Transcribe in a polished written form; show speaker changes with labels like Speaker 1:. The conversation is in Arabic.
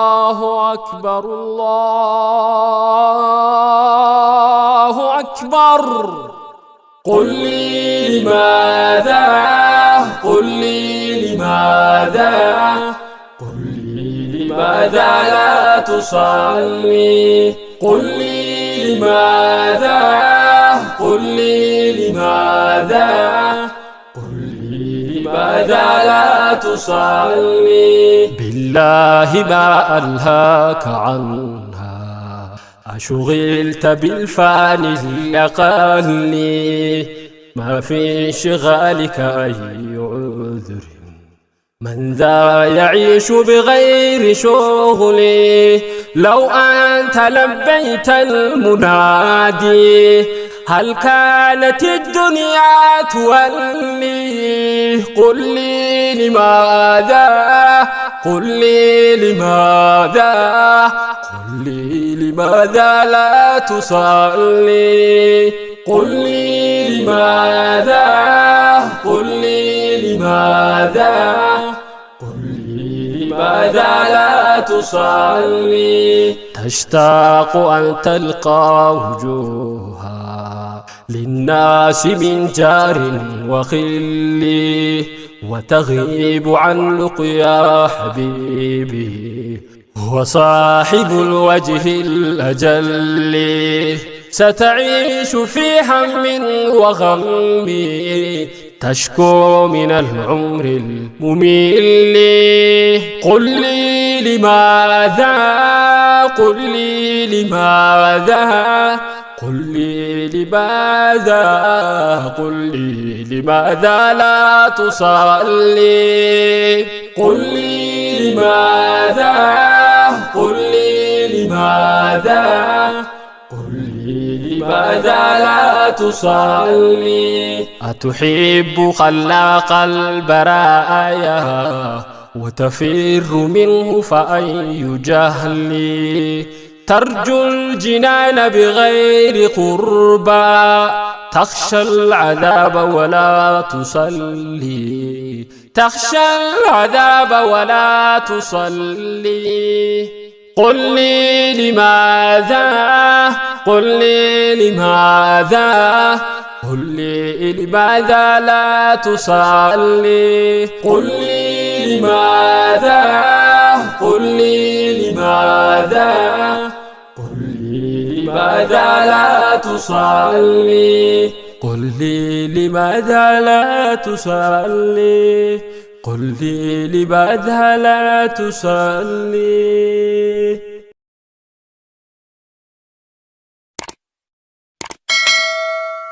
Speaker 1: الله أكبر الله أكبر. قل لي لماذا، قل لي لماذا، قل لي لماذا لا تصلي، قل لي لماذا، قل لي لماذا، قل لي لماذا لا تصلي. بالله ما ألهاك عنها، أشغلت بالفاني الأقل، ما في انشغالك أي عذر، من ذا يعيش بغير شغل. لو أنت لبيت المنادي هل كانت الدنيا تولي. قل لي لماذا، قل لي لماذا، قل لي لماذا لا تصلي. قل لي لماذا، قل لي لماذا، قل لي لماذا لا تصلي. تشتاق أن تلقى وجوها للناس من جار وخل، وتغيب عن لقيا حبيبي هو صاحب الوجه الأجل. ستعيش في هم وغم، تشكو من العمر الممل. قل لي لماذا، قل لي لماذا، قل لي لماذا، قل لي لماذا لا تصلي. قل لي لماذا، قل لي لماذا، قل لي لماذا لا تصلي. أتحب خلاق البرايا وتفر منه فأي جهل، ترجو الجنان بغير قربى، تخشى العذاب ولا تصلي، تخشى العذاب ولا تصلي. قل لي لماذا، قل لي لماذا، قل لي لماذا لا تصلي. قل لي لماذا، قل لي لماذا، قل لي لماذا لا تصلي. قل لي لماذا لا تصلي، قل لي لماذا لا تصلي.